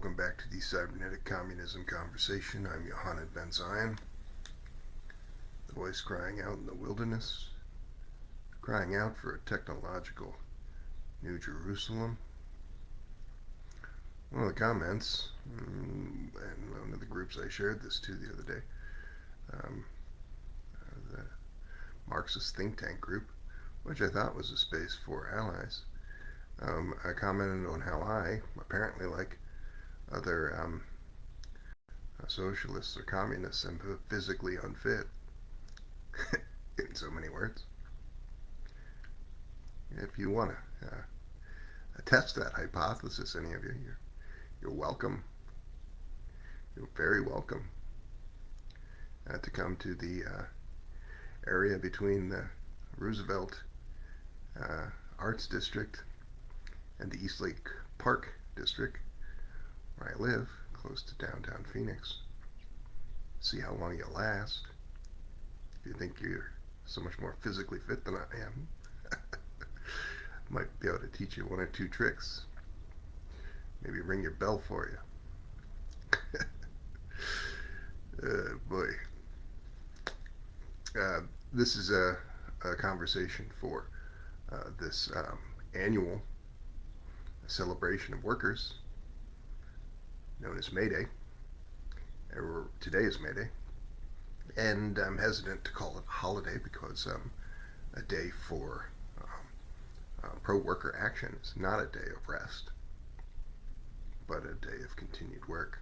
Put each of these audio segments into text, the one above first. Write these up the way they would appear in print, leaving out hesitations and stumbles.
welcome back to the cybernetic communism conversation. I'm Yohanan Ben Zion, the voice crying out in the wilderness, crying out for a technological New Jerusalem. One of the comments, and one of the groups I shared this to the other day, the Marxist think tank group, which I thought was a space for allies, I commented on how I, apparently like other socialists or communists, am physically unfit, in so many words. If you want to test that hypothesis, any of you, you're welcome. You're very welcome to come to the area between the Roosevelt Arts District and the Eastlake Park District, where I live, close to downtown Phoenix. See how long you last. If you think you're so much more physically fit than I am, might be able to teach you one or two tricks. Maybe ring your bell for you. Boy. This is a conversation for this annual celebration of workers known as May Day. Today is May Day, and I'm hesitant to call it a holiday because a day for pro-worker action is not a day of rest, but a day of continued work.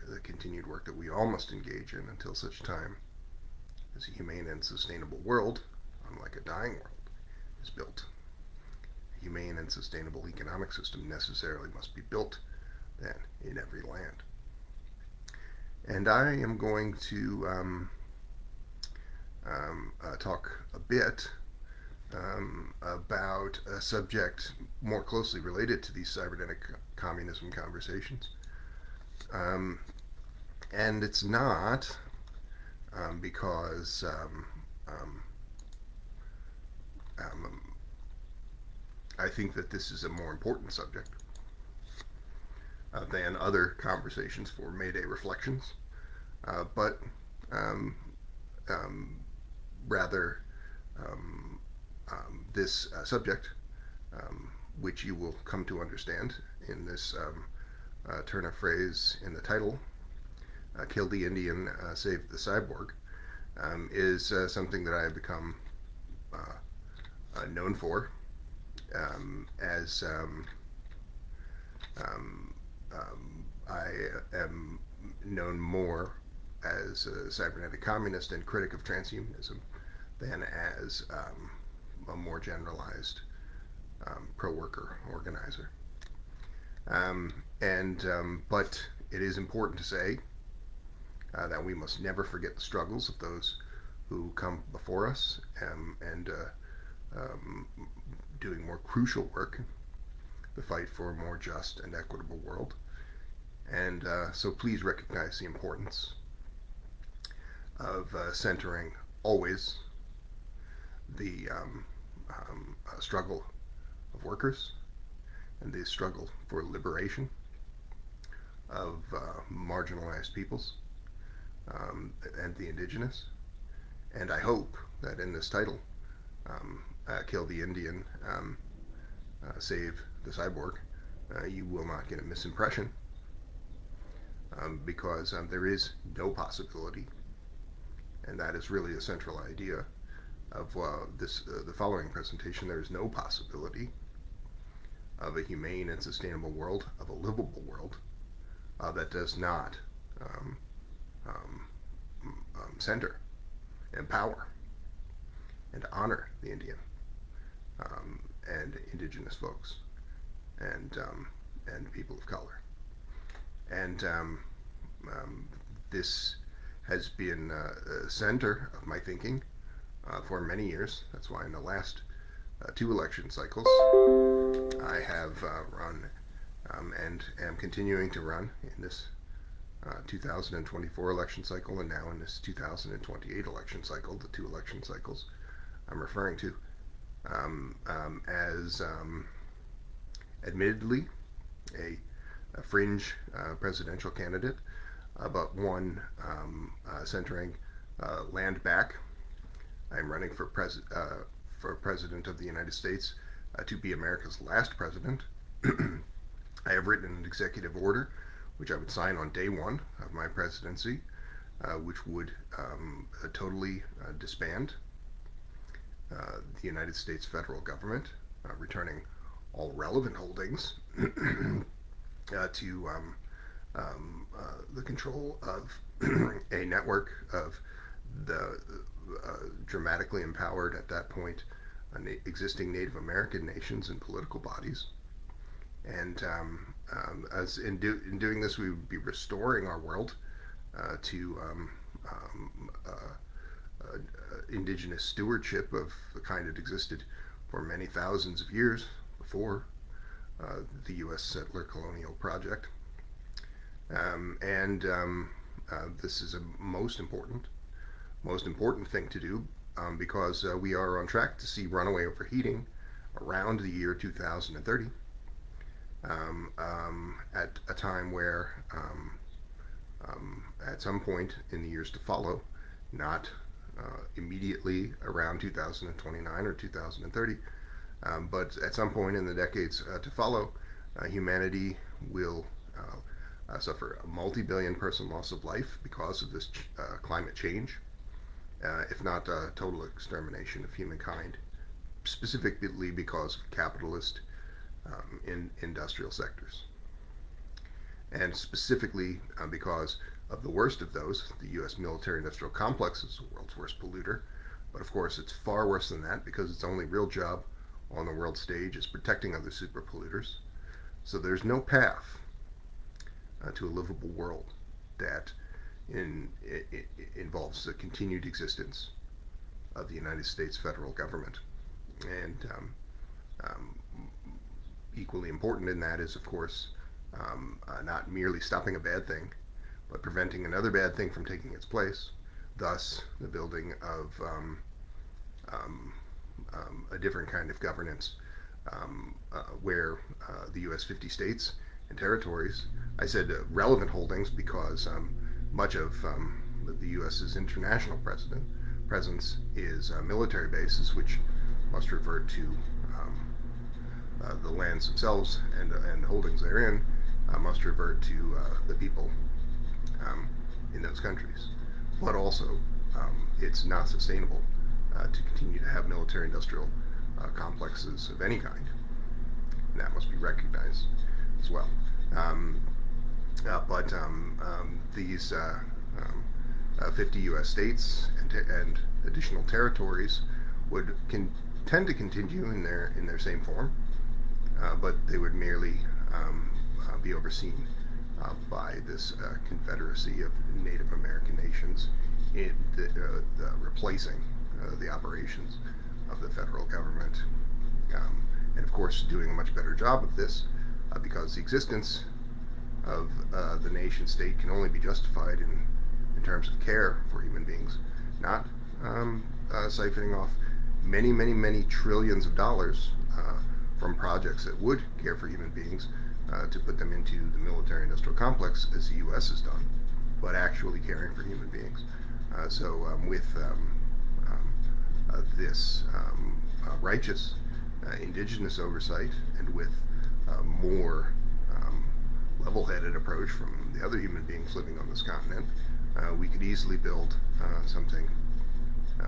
The continued work that we all must engage in until such time as a humane and sustainable world, unlike a dying world, is built. A humane and sustainable economic system necessarily must be built then in every land. And I am going to talk a bit about a subject more closely related to these cybernetic communism conversations. And it's not because I think that this is a more important subject than other conversations for May Day reflections, but rather this subject, which you will come to understand in this turn of phrase in the title, Kill the Indian, Save the Cyborg, is something that I have become known for as I am known more as a cybernetic communist and critic of transhumanism than as a more generalized pro-worker organizer. But it is important to say that we must never forget the struggles of those who come before us and doing more crucial work, the fight for a more just and equitable world. And so please recognize the importance of centering always the struggle of workers and the struggle for liberation of marginalized peoples and the indigenous. And I hope that in this title, Kill the Indian, Save the Cyborg, you will not get a misimpression, because there is no possibility, and that is really a central idea of the following presentation. There is no possibility of a humane and sustainable world, of a livable world, that does not center, empower, and honor the Indian and indigenous folks and people of color. And this has been a center of my thinking for many years. That's why in the last two election cycles I have run and am continuing to run in this 2024 election cycle, and now in this 2028 election cycle, the two election cycles I'm referring to, as admittedly a fringe presidential candidate, but one centering land back. I'm running for President of the United States to be America's last president. I have written an executive order, which I would sign on day one of my presidency, which would totally disband the United States federal government, returning all relevant holdings to the control of a network of the dramatically empowered at that point existing Native American nations and political bodies. And as in doing this, we would be restoring our world to indigenous stewardship of the kind that existed for many thousands of years before the U.S. settler colonial project. This is a most important thing to do because we are on track to see runaway overheating around the year 2030, at a time where at some point in the years to follow, not immediately around 2029 or 2030, but at some point in the decades to follow, humanity will suffer a multi-billion person loss of life because of this climate change, if not a total extermination of humankind, specifically because of capitalist in industrial sectors. And specifically because of the worst of those, the U.S. military-industrial complex is the world's worst polluter. But of course, it's far worse than that because its only real job on the world stage is protecting other super polluters. So there's no path to a livable world that involves the continued existence of the United States federal government. And equally important in that is, of course, not merely stopping a bad thing, but preventing another bad thing from taking its place, thus the building of a different kind of governance where the U.S. 50 states and territories, I said relevant holdings because much of the U.S.'s international presence is military bases, which must revert to the lands themselves and holdings therein must revert to the people in those countries. But also, it's not sustainable to continue to have military-industrial complexes of any kind. And that must be recognized as well. But these 50 U.S. states and additional territories would tend to continue in their same form, but they would merely be overseen by this confederacy of Native American nations, replacing the operations of the federal government, and of course doing a much better job of this because the existence of the nation state can only be justified in terms of care for human beings, not siphoning off many trillions of dollars from projects that would care for human beings to put them into the military-industrial complex, as the U.S. has done, but actually caring for human beings. With this righteous indigenous oversight, and with more level-headed approach from the other human beings living on this continent, we could easily build something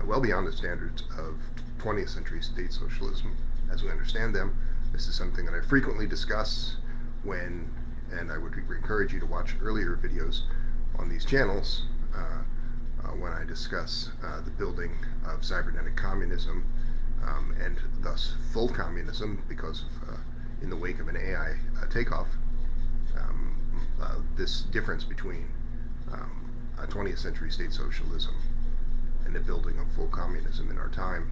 well beyond the standards of 20th century state socialism as we understand them. This is something that I frequently discuss and I would encourage you to watch earlier videos on these channels when I discuss the building of cybernetic communism and thus full communism, because of, in the wake of an AI takeoff, this difference between 20th century state socialism and the building of full communism in our time,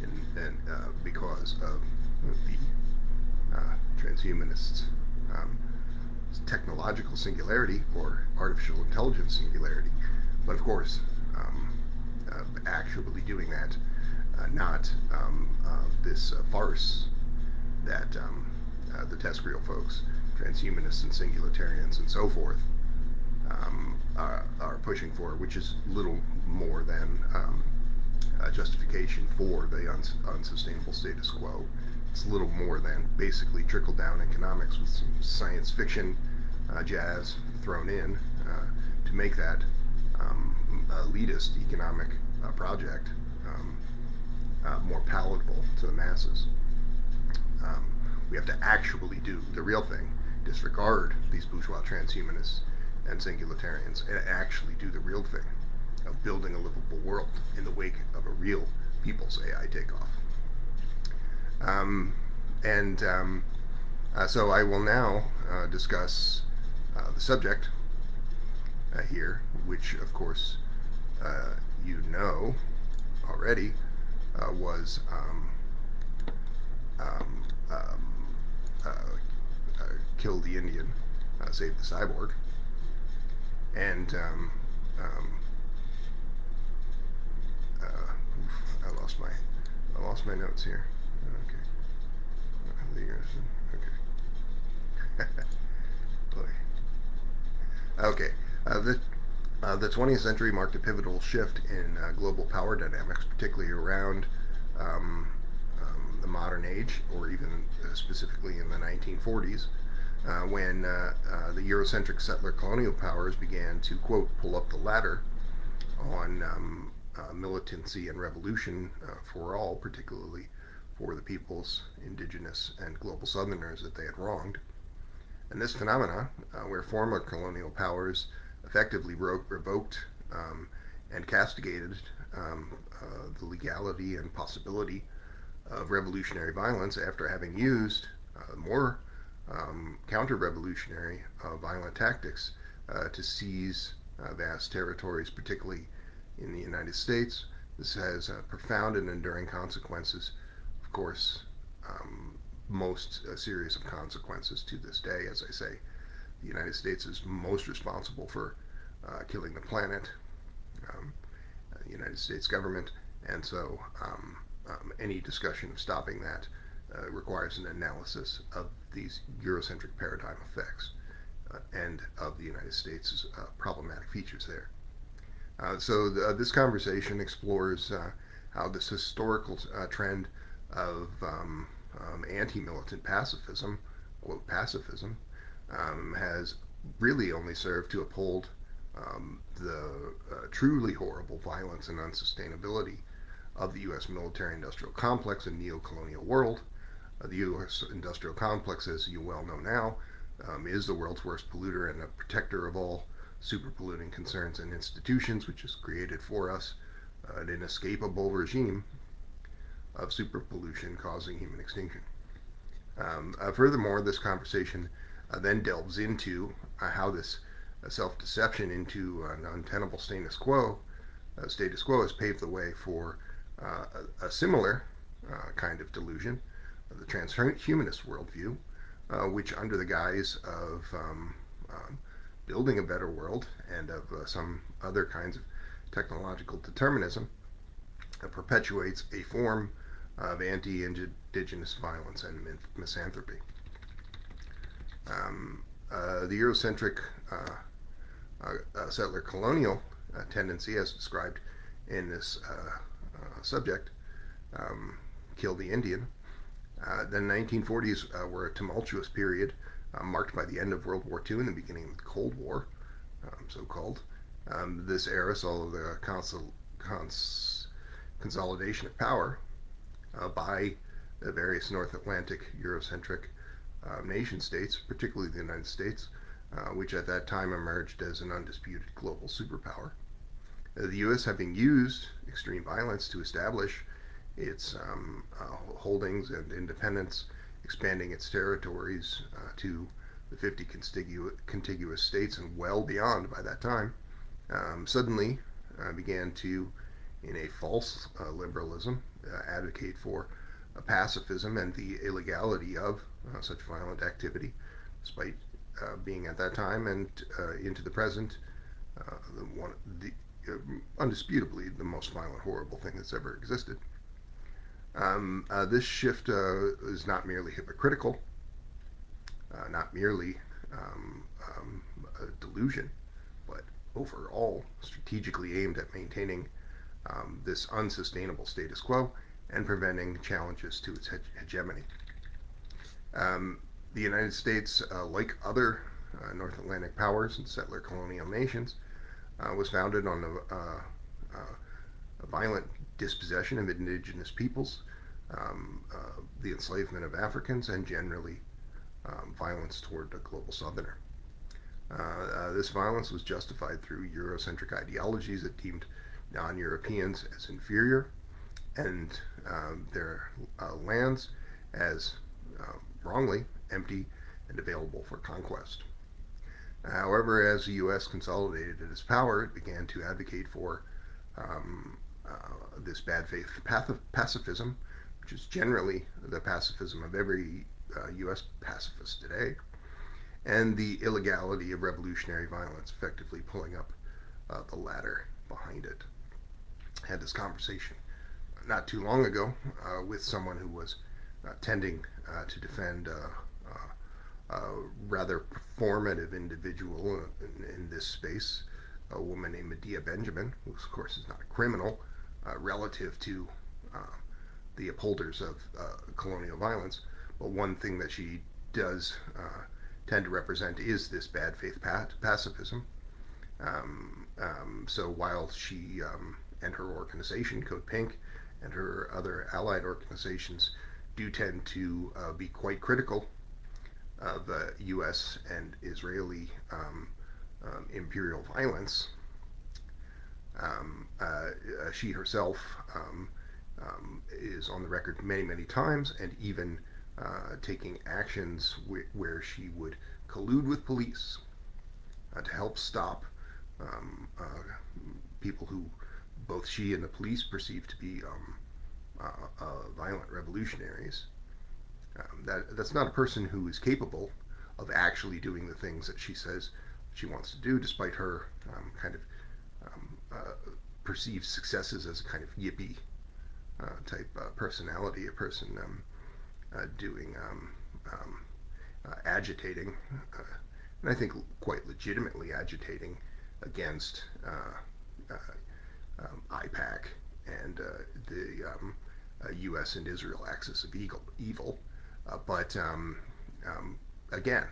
and because of the transhumanists' technological singularity or artificial intelligence singularity. But of course, actually doing that, not this farce that the TESCREAL folks transhumanists and singularitarians and so forth are pushing for, which is little more than a justification for the unsustainable status quo. It's little more than basically trickle-down economics with some science fiction jazz thrown in to make that elitist economic project more palatable to the masses. We have to actually do the real thing, disregard these bourgeois transhumanists and singularitarians, and actually do the real thing of building a livable world in the wake of a real people's AI takeoff. So I will now discuss the subject here, which of course you know already was Kill the Indian, Save the Cyborg, and I lost my notes here. Okay. The 20th century marked a pivotal shift in global power dynamics, particularly around the modern age, or even specifically in the 1940s, when the Eurocentric settler colonial powers began to, quote, pull up the ladder on militancy and revolution for all, particularly for the peoples, indigenous and global southerners that they had wronged. And this phenomena, where former colonial powers effectively revoked and castigated the legality and possibility of revolutionary violence after having used more counter-revolutionary violent tactics to seize vast territories, particularly in the United States. This has profound and enduring consequences, of course, most serious of consequences to this day. As I say, the United States is most responsible for killing the planet, the United States government, and so any discussion of stopping that requires an analysis of these Eurocentric paradigm effects and of the United States' problematic features there. This conversation explores how this historical trend of anti-militant pacifism, quote, pacifism, has really only served to uphold the truly horrible violence and unsustainability of the U.S. military-industrial complex and neo-colonial world. The U.S. industrial complex, as you well know now, is the world's worst polluter and a protector of all super-polluting concerns and institutions, which has created for us an inescapable regime of super-pollution causing human extinction. Furthermore, this conversation then delves into how this self-deception into an untenable status quo has paved the way for a similar kind of delusion, the transhumanist worldview, which under the guise of building a better world and of some other kinds of technological determinism, perpetuates a form of anti-indigenous violence and misanthropy. The Eurocentric settler colonial tendency, as described in this subject, Kill the Indian. The 1940s were a tumultuous period marked by the end of World War II and the beginning of the Cold War, so-called. This era saw the consolidation of power by the various North Atlantic Eurocentric nation states, particularly the United States, which at that time emerged as an undisputed global superpower. The U.S., having used extreme violence to establish its holdings and independence, expanding its territories to the 50 contiguous states and well beyond by that time, suddenly began to, in a false liberalism, advocate for pacifism and the illegality of such violent activity, despite being at that time and into the present undisputably the most violent, horrible thing that's ever existed. This shift is not merely hypocritical, not merely a delusion, but overall strategically aimed at maintaining this unsustainable status quo and preventing challenges to its hegemony. The United States, like other North Atlantic powers and settler colonial nations, was founded on a violent dispossession of indigenous peoples, the enslavement of Africans, and generally violence toward the global southerner. This violence was justified through Eurocentric ideologies that deemed non-Europeans as inferior and their lands as wrongly empty and available for conquest. However, as the U.S. consolidated its power, it began to advocate for this bad faith pacifism, which is generally the pacifism of every U.S. pacifist today, and the illegality of revolutionary violence, effectively pulling up the ladder behind it. I had this conversation not too long ago with someone who was tending to defend a rather performative individual in this space, a woman named Medea Benjamin, who of course is not a criminal relative to the upholders of colonial violence, but one thing that she does tend to represent is this bad faith pacifism. So while she and her organization, Code Pink, and her other allied organizations do tend to be quite critical of U.S. and Israeli imperial violence, she herself is on the record many, many times, and even taking actions where she would collude with police to help stop people who both she and the police perceive to be violent revolutionaries. That's not a person who is capable of actually doing the things that she says she wants to do, despite her kind of perceived successes as a kind of yippie type personality, a person doing agitating, and I think quite legitimately agitating against IPAC and the U.S. and Israel axis of evil. But again,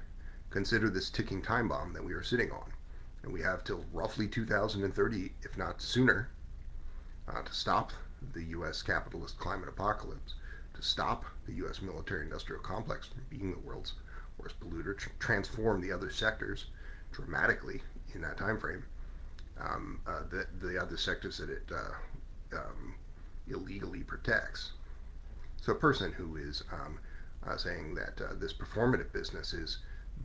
consider this ticking time bomb that we are sitting on. And we have till roughly 2030, if not sooner, to stop the U.S. capitalist climate apocalypse, to stop the U.S. military-industrial complex from being the world's worst polluter, transform the other sectors dramatically in that time frame. The other sectors that it illegally protects. So a person who is saying that this performative business is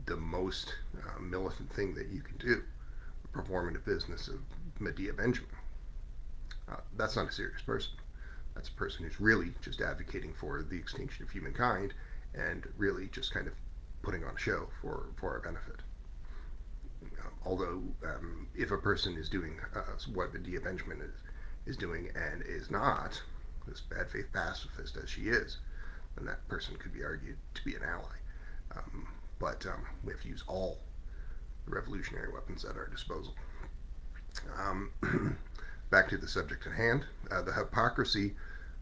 the most militant thing that you can do, the performative business of Medea Benjamin, that's not a serious person. That's a person who's really just advocating for the extinction of humankind and really just kind of putting on a show for our benefit. Although if a person is doing what Medea Benjamin is doing and is not this bad faith pacifist as she is, then that person could be argued to be an ally. But we have to use all the revolutionary weapons at our disposal. Back to the subject at hand, the hypocrisy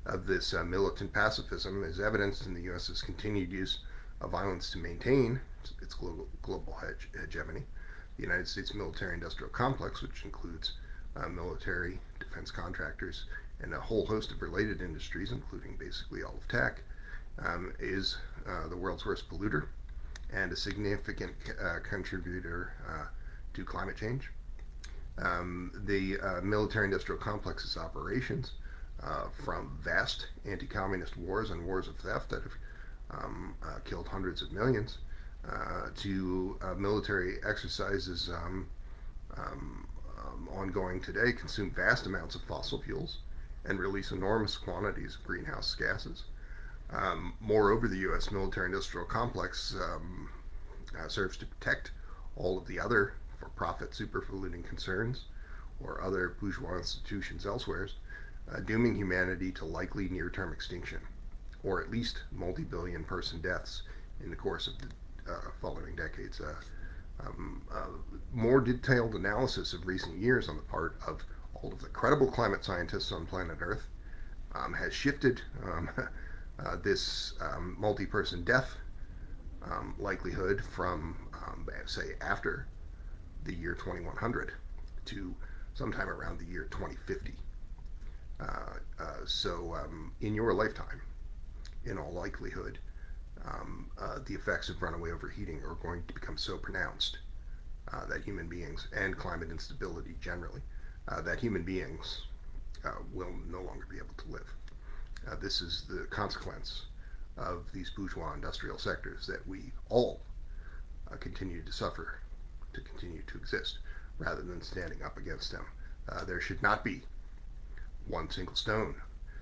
of this militant pacifism is evidenced in the U.S.'s continued use of violence to maintain its global hegemony. The United States military-industrial complex, which includes military, defense contractors, and a whole host of related industries, including basically all of tech, is the world's worst polluter and a significant contributor to climate change. The military-industrial complex's operations, from vast anti-communist wars and wars of theft that have killed hundreds of millions, to military exercises ongoing today, consume vast amounts of fossil fuels and release enormous quantities of greenhouse gases. Moreover, the U.S. military-industrial complex serves to protect all of the other for-profit super-polluting concerns or other bourgeois institutions elsewhere, dooming humanity to likely near-term extinction, or at least multi-billion person deaths in the course of following decades. More detailed analysis of recent years on the part of all of the credible climate scientists on planet Earth has shifted this multi-person death likelihood from, say, after the year 2100 to sometime around the year 2050. In your lifetime, in all likelihood, the effects of runaway overheating are going to become so pronounced that human beings, and climate instability generally, that human beings will no longer be able to live. This is the consequence of these bourgeois industrial sectors that we all continue to suffer to continue to exist, rather than standing up against them. There should not be one single stone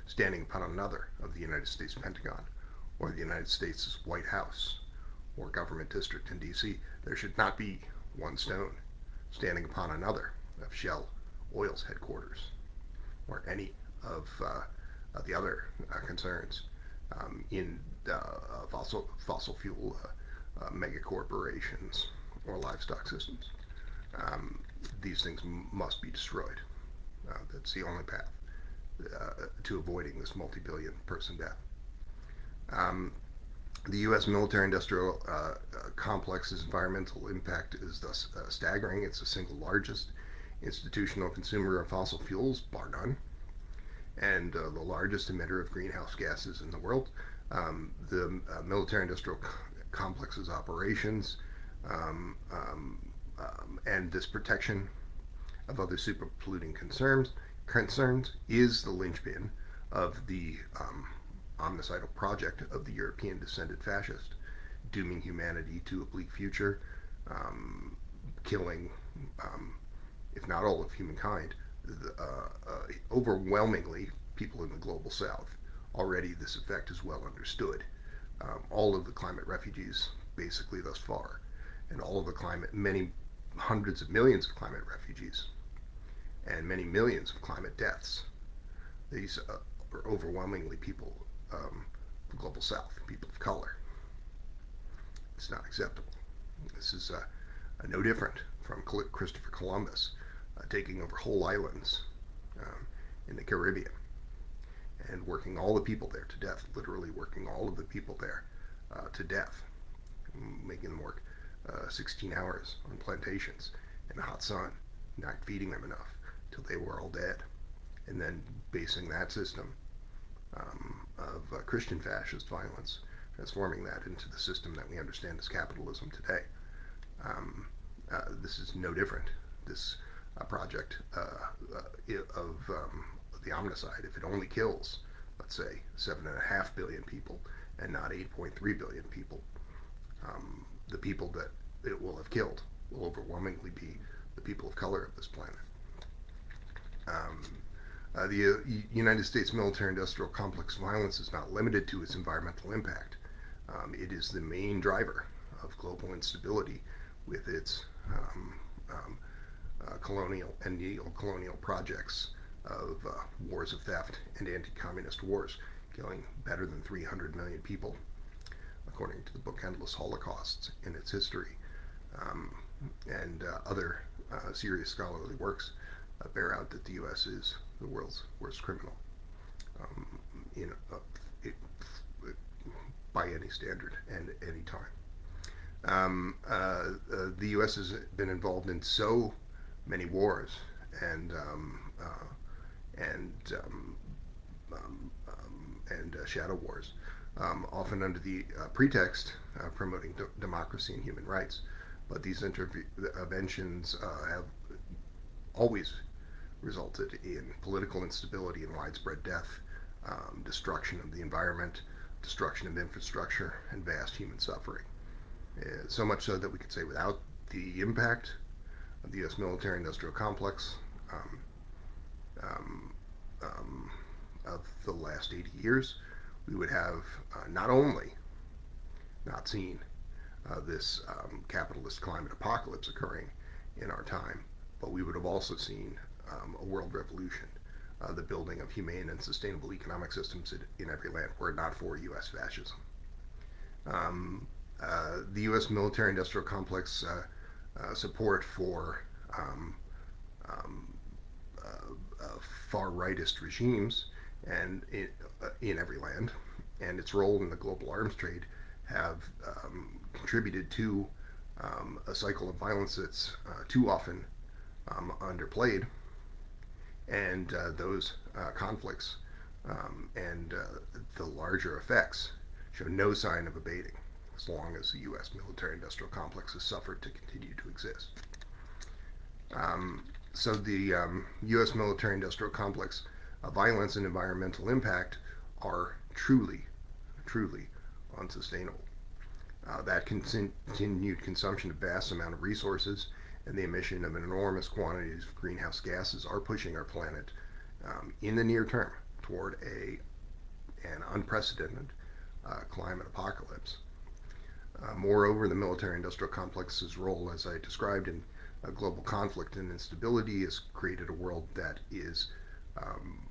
standing upon another of the United States Pentagon or the United States White House or government district in D.C. There should not be one stone standing upon another of Shell Oil's headquarters or any of the other concerns in fossil fuel mega corporations or livestock systems. These things must be destroyed. That's the only path to avoiding this multi-billion person death. The U.S. military-industrial complex's environmental impact is thus staggering. It's the single largest institutional consumer of fossil fuels, bar none, and the largest emitter of greenhouse gases in the world. The military-industrial complex's operations and this protection of other super polluting concerns is the linchpin of the omnicidal project of the European descended fascist, dooming humanity to a bleak future, killing, if not all of humankind, overwhelmingly people in the global south. Already this effect is well understood. All of the climate refugees, basically thus far, and all of the many hundreds of millions of climate refugees, and many millions of climate deaths, these are overwhelmingly people the global south, people of color. It's not acceptable. This is no different from Christopher Columbus taking over whole islands in the Caribbean and working all the people there to death, literally working all of the people there to death, making them work 16 hours on plantations in the hot sun, not feeding them enough till they were all dead, and then basing that system of Christian fascist violence, transforming that into the system that we understand as capitalism today. This is no different. This project of the omnicide, if it only kills, let's say, 7.5 billion people and not 8.3 billion people, the people that it will have killed will overwhelmingly be the people of color of this planet. The United States military-industrial complex violence is not limited to its environmental impact. It is the main driver of global instability with its colonial and neo-colonial projects of wars of theft and anti-communist wars, killing better than 300 million people, according to the book Endless Holocausts in its history, and other serious scholarly works bear out that the U.S. is the world's worst criminal by any standard and any time. The U.S. has been involved in so many wars and shadow wars, often under the pretext of promoting democracy and human rights. But these interventions have always resulted in political instability and widespread death, destruction of the environment, destruction of infrastructure, and vast human suffering. So much so that we could say without the impact of the U.S. military-industrial complex of the last 80 years, we would have not only not seen this capitalist climate apocalypse occurring in our time, but we would have also seen a world revolution, the building of humane and sustainable economic systems in every land, were it not for U.S. fascism. The U.S. military-industrial complex support for um, far-rightist regimes and in every land, and its role in the global arms trade have contributed to a cycle of violence that's too often underplayed, and those conflicts and the larger effects show no sign of abating as long as the U.S. military-industrial complex has suffered to continue to exist. So the U.S. military-industrial complex violence and environmental impact are truly, truly unsustainable. That continued consumption of vast amount of resources and the emission of enormous quantities of greenhouse gases are pushing our planet in the near term toward an unprecedented climate apocalypse. Moreover, the military-industrial complex's role, as I described in global conflict and instability, has created a world that is um,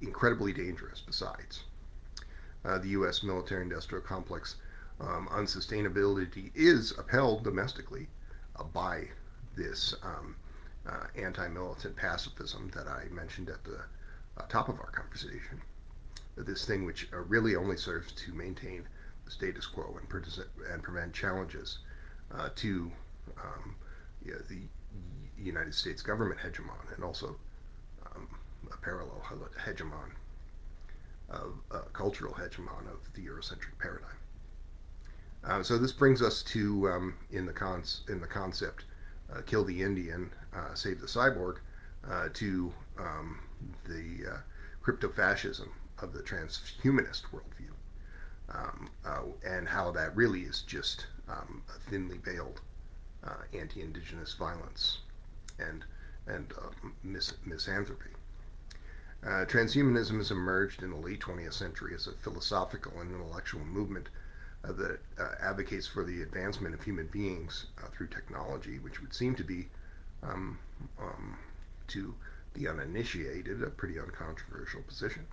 incredibly dangerous besides. The U.S. military-industrial complex unsustainability is upheld domestically by this anti-militant pacifism that I mentioned at the top of our conversation. This thing which really only serves to maintain the status quo and prevent challenges to the United States government hegemon, and also a parallel hegemon of cultural hegemon of the Eurocentric paradigm. So this brings us to in the concept kill the Indian, save the cyborg, to the crypto-fascism of the transhumanist worldview, and how that really is just a thinly veiled anti-indigenous violence and misanthropy. Transhumanism has emerged in the late 20th century as a philosophical and intellectual movement that advocates for the advancement of human beings through technology, which would seem to be, to the uninitiated, a pretty uncontroversial position.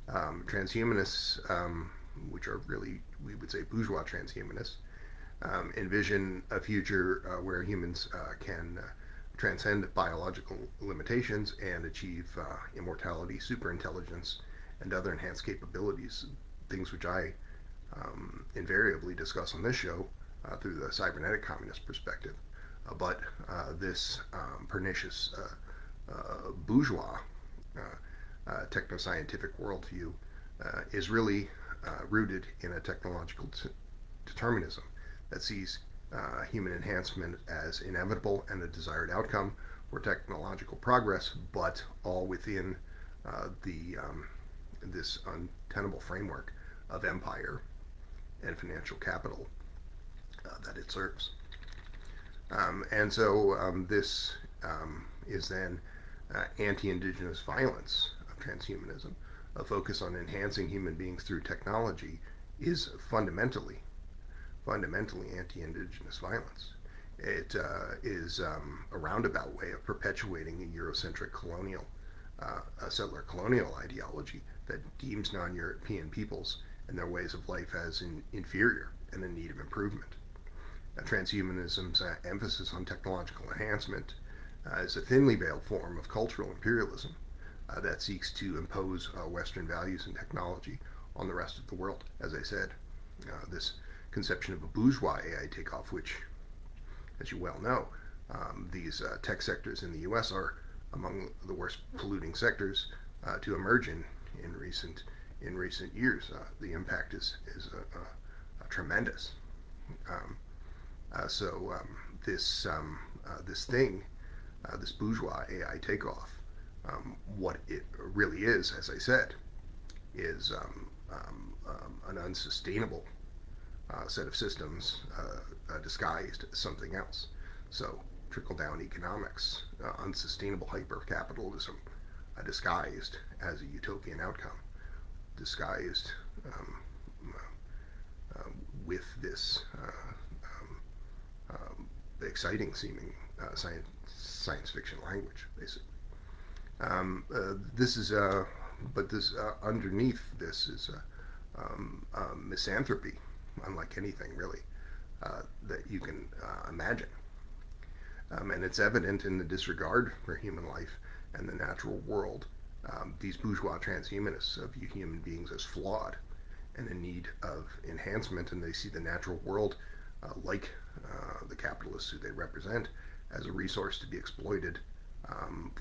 Transhumanists, which are really, we would say, bourgeois transhumanists, envision a future where humans can transcend biological limitations and achieve immortality, superintelligence, and other enhanced capabilities, things which I invariably discuss on this show through the cybernetic communist perspective. But this pernicious bourgeois technoscientific worldview is really rooted in a technological determinism that sees human enhancement as inevitable and a desired outcome for technological progress, but all within this untenable framework of empire and financial capital that it serves. And so this is then anti-indigenous violence of transhumanism. A focus on enhancing human beings through technology is fundamentally anti-indigenous violence. It is a roundabout way of perpetuating a Eurocentric colonial, settler colonial ideology that deems non-European peoples and their ways of life as inferior and in need of improvement. Transhumanism's emphasis on technological enhancement is a thinly veiled form of cultural imperialism that seeks to impose Western values and technology on the rest of the world. As I said, this conception of a bourgeois AI takeoff, which, as you well know, these tech sectors in the U.S. are among the worst polluting sectors to emerge in recent years. The impact is tremendous. This thing, this bourgeois AI takeoff, what it really is, as I said, is an unsustainable set of systems disguised as something else. So trickle-down economics, unsustainable hyper-capitalism, disguised as a utopian outcome, disguised with this exciting seeming science fiction language, basically. This is, but this underneath this is misanthropy, unlike anything really that you can imagine. And it's evident in the disregard for human life and the natural world. These bourgeois transhumanists view human beings as flawed and in need of enhancement, and they see the natural world, like the capitalists who they represent, as a resource to be exploited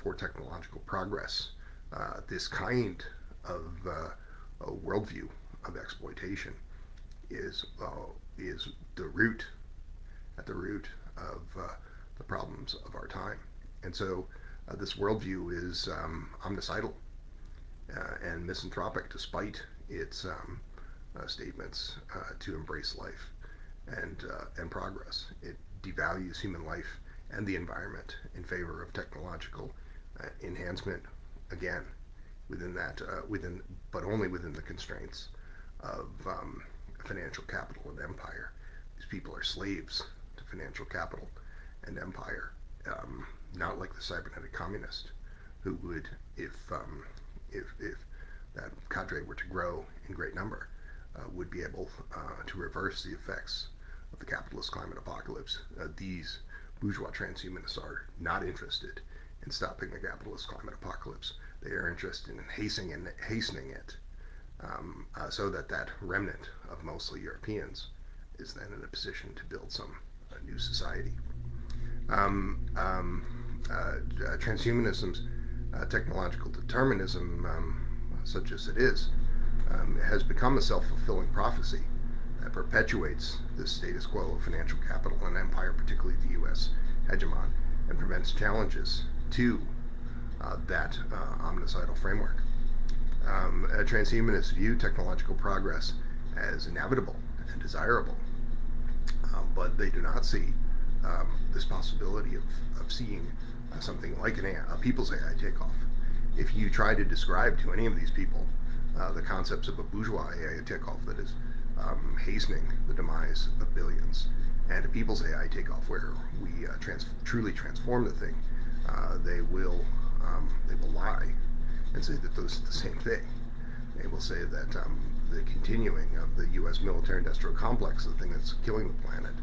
for technological progress. This kind of worldview of exploitation is the root of the problems of our time. And so this worldview is omnicidal and misanthropic, despite its statements to embrace life and progress. It devalues human life and the environment in favor of technological enhancement. Again, but only within the constraints of financial capital and empire. These people are slaves to financial capital and empire, not like the cybernetic communist, who would, if that cadre were to grow in great number, would be able to reverse the effects of the capitalist climate apocalypse. These bourgeois transhumanists are not interested in stopping the capitalist climate apocalypse. They are interested in hastening it, so that remnant of mostly Europeans is then in a position to build some new society. Transhumanism's technological determinism, such as it is, has become a self-fulfilling prophecy that perpetuates this status quo of financial capital and empire, particularly the U.S. hegemon, and prevents challenges to that omnicidal framework. Transhumanists view technological progress as inevitable and desirable, but they do not see this possibility of seeing something like a people's AI takeoff. If you try to describe to any of these people the concepts of a bourgeois AI takeoff that is hastening the demise of billions, and a people's AI takeoff where we truly transform the thing, they will lie and say that those are the same thing. They will say that the continuing of the U.S. military-industrial complex, the thing that's killing the planet,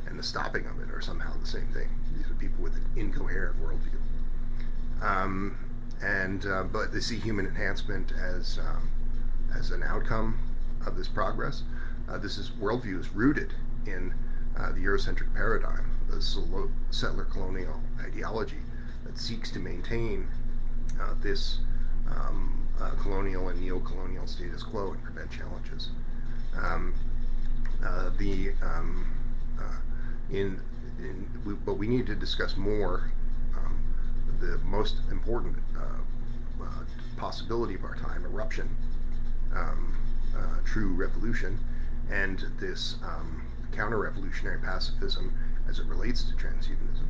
and the stopping of it are somehow the same thing. These are people with an incoherent worldview. But they see human enhancement as an outcome of this progress. This worldview is rooted in the Eurocentric paradigm, the settler colonial ideology that seeks to maintain this colonial and neo-colonial status quo and prevent challenges. But we need to discuss more the most important possibility of our time, eruption, true revolution, and this counter-revolutionary pacifism as it relates to transhumanism.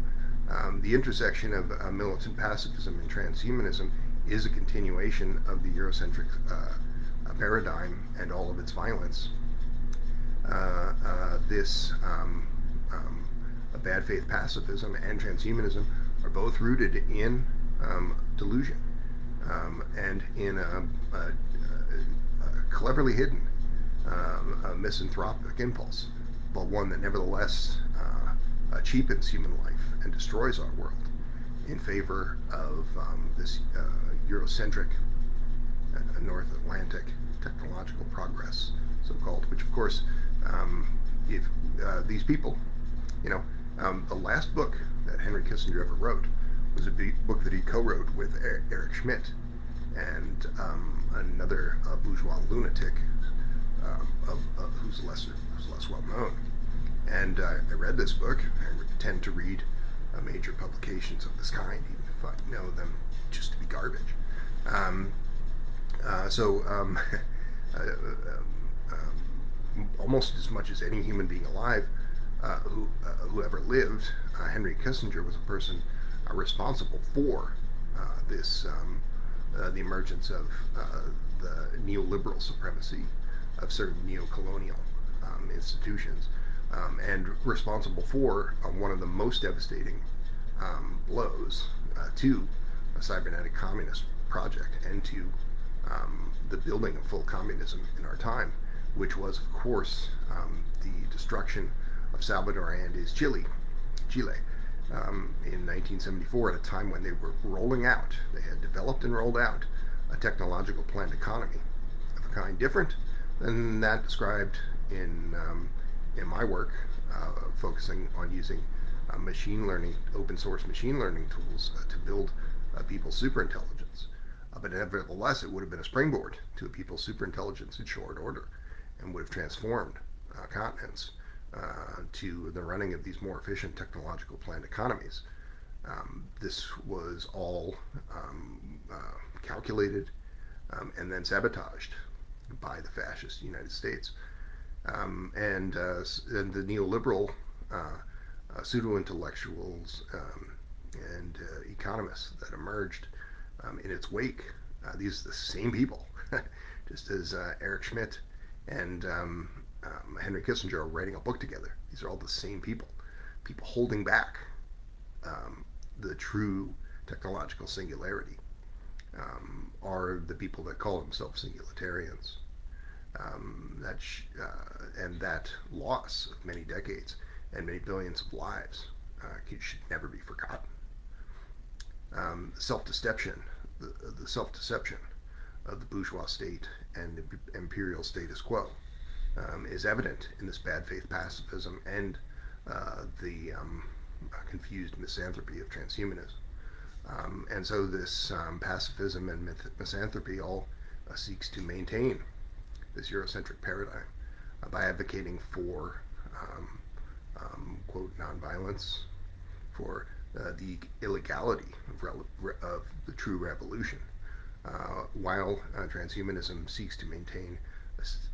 The intersection of militant pacifism and transhumanism is a continuation of the Eurocentric paradigm and all of its violence. Bad faith pacifism and transhumanism are both rooted in delusion and in a cleverly hidden misanthropic impulse, but one that nevertheless cheapens human life and destroys our world in favor of this Eurocentric North Atlantic technological progress, so-called, which of course, if these people, the last book that Henry Kissinger ever wrote was a book that he co-wrote with Eric Schmidt and another bourgeois lunatic who's less well known. And I read this book. I tend to read major publications of this kind, even if I know them just to be garbage. Almost as much as any human being alive who ever lived, Henry Kissinger was a person responsible for the emergence of the neoliberal supremacy of certain neo-colonial institutions, and responsible for one of the most devastating blows to a cybernetic communist project and to the building of full communism in our time, which was, of course, the destruction of Salvador Allende's Chile, in 1974, at a time when they were rolling out, they had developed and rolled out a technological planned economy of a kind different than that described in my work, focusing on using machine learning, open source machine learning tools to build people's superintelligence. But nevertheless, it would have been a springboard to a people's superintelligence in short order and would have transformed continents to the running of these more efficient technological planned economies. This was all calculated and then sabotaged by the fascist United States. And the neoliberal pseudo-intellectuals and economists that emerged in its wake. These are the same people, just as Eric Schmidt and Henry Kissinger are writing a book together. These are all the same people holding back the true technological singularity, are the people that call themselves singularitarians. And that loss of many decades and many billions of lives should never be forgotten. Self-deception, the self-deception of the bourgeois state and the imperial status quo is evident in this bad faith pacifism and the confused misanthropy of transhumanism. And so this pacifism and misanthropy all seeks to maintain this Eurocentric paradigm by advocating for, quote, nonviolence, for the illegality of the true revolution, while transhumanism seeks to maintain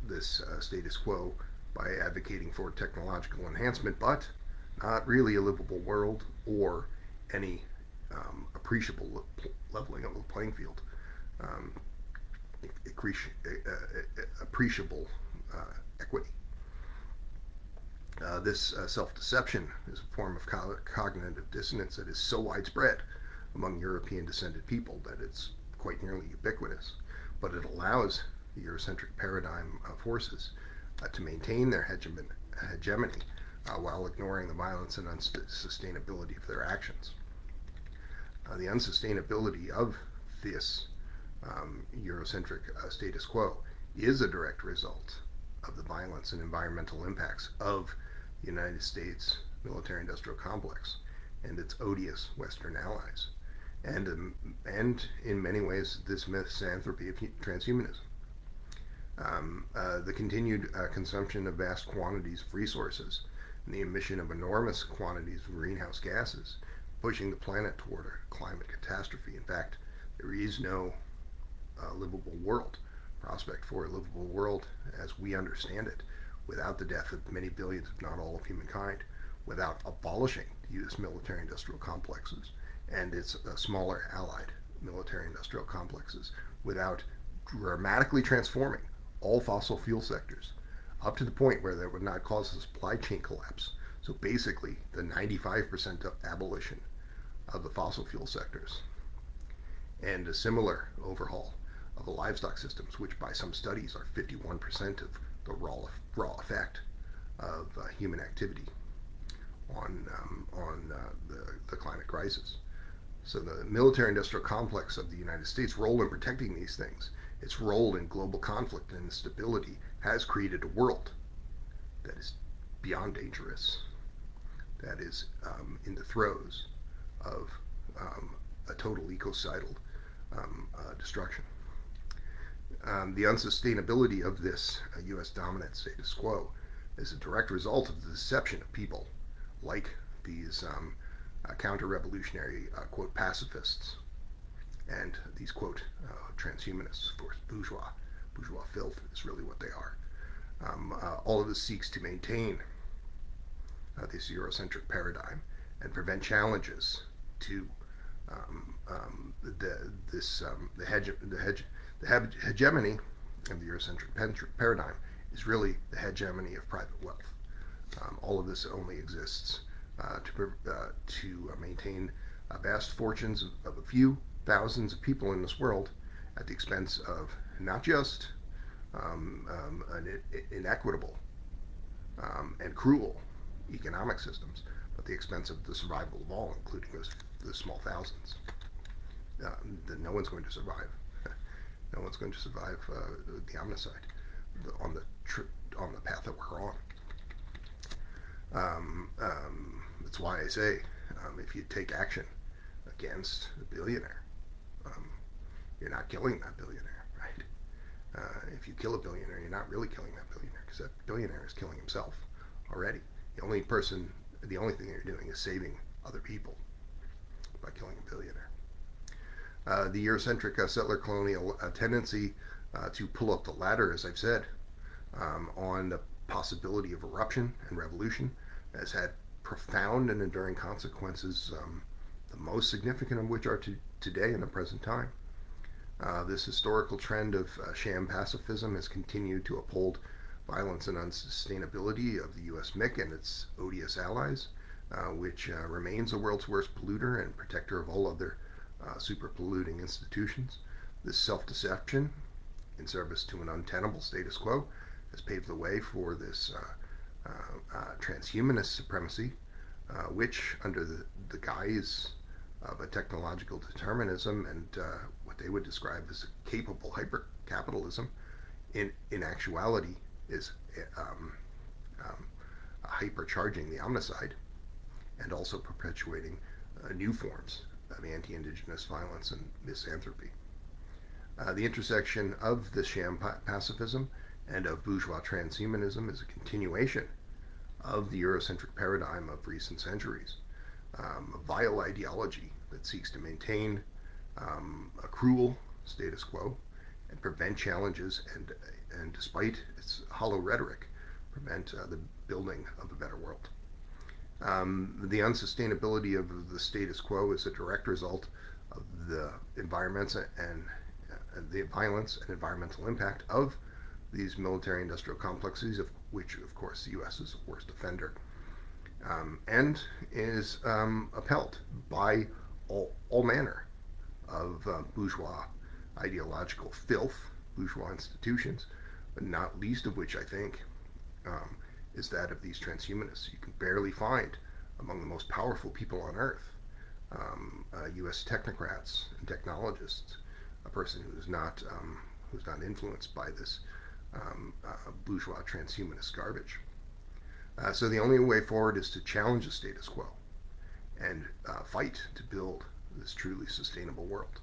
this status quo by advocating for technological enhancement, but not really a livable world or any appreciable leveling of the playing field, appreciable equity. This self-deception is a form of cognitive dissonance that is so widespread among European-descended people that it's quite nearly ubiquitous, but it allows the Eurocentric paradigm forces to maintain their hegemony while ignoring the violence and unsustainability of their actions. The unsustainability of this Eurocentric status quo is a direct result of the violence and environmental impacts of the United States military-industrial complex and its odious Western allies, and in many ways this misanthropy of transhumanism. The continued consumption of vast quantities of resources and the emission of enormous quantities of greenhouse gases, pushing the planet toward a climate catastrophe. In fact, there is no livable world, prospect for a livable world as we understand it, without the death of many billions, if not all, of humankind, without abolishing the U.S. military-industrial complexes and its smaller allied military-industrial complexes, without dramatically transforming all fossil fuel sectors up to the point where that would not cause a supply chain collapse. So basically, the 95% of abolition of the fossil fuel sectors, and a similar overhaul of the livestock systems, which by some studies are 51% of the raw effect of human activity on the climate crisis. So the military-industrial complex of the United States' role in protecting these things, its role in global conflict and instability, has created a world that is beyond dangerous, that is in the throes of a total ecocidal destruction. The unsustainability of this U.S. dominant status quo is a direct result of the deception of people like these counter-revolutionary, quote, pacifists and these, quote, transhumanists, of course, bourgeois filth is really what they are. All of this seeks to maintain this Eurocentric paradigm and prevent challenges to the hegemony of the Eurocentric paradigm is really the hegemony of private wealth. All of this only exists to maintain vast fortunes of a few thousands of people in this world at the expense of not just an inequitable and cruel economic systems, but at the expense of the survival of all, including the small thousands. That no one's going to survive. No one's going to survive the omnicide on the path that we're on. That's why I say, if you take action against a billionaire, you're not killing that billionaire, right? If you kill a billionaire, you're not really killing that billionaire, because that billionaire is killing himself already. The only thing you're doing is saving other people by killing a billionaire. The Eurocentric settler colonial tendency to pull up the ladder, as I've said, on the possibility of eruption and revolution has had profound and enduring consequences, the most significant of which are today in the present time. This historical trend of sham pacifism has continued to uphold violence and unsustainability of the U.S. MIC and its odious allies, which remains the world's worst polluter and protector of all other super polluting institutions. This self-deception, in service to an untenable status quo, has paved the way for this transhumanist supremacy, which, under the guise of a technological determinism and what they would describe as a capable hyper-capitalism, in actuality is hypercharging the omnicide and also perpetuating new forms of anti-indigenous violence and misanthropy. The intersection of this sham pacifism and of bourgeois transhumanism is a continuation of the Eurocentric paradigm of recent centuries, a vile ideology that seeks to maintain a cruel status quo and prevent challenges and despite its hollow rhetoric, prevent the building of a better world. The unsustainability of the status quo is a direct result of the environments and the violence and environmental impact of these military-industrial complexes, of which, of course, the U.S. is the worst offender, and is upheld by all manner of bourgeois ideological filth, bourgeois institutions, but not least of which I think is that of these transhumanists. You can barely find among the most powerful people on earth U.S. technocrats and technologists a person who's not influenced by this bourgeois transhumanist garbage. So the only way forward is to challenge the status quo and fight to build this truly sustainable world.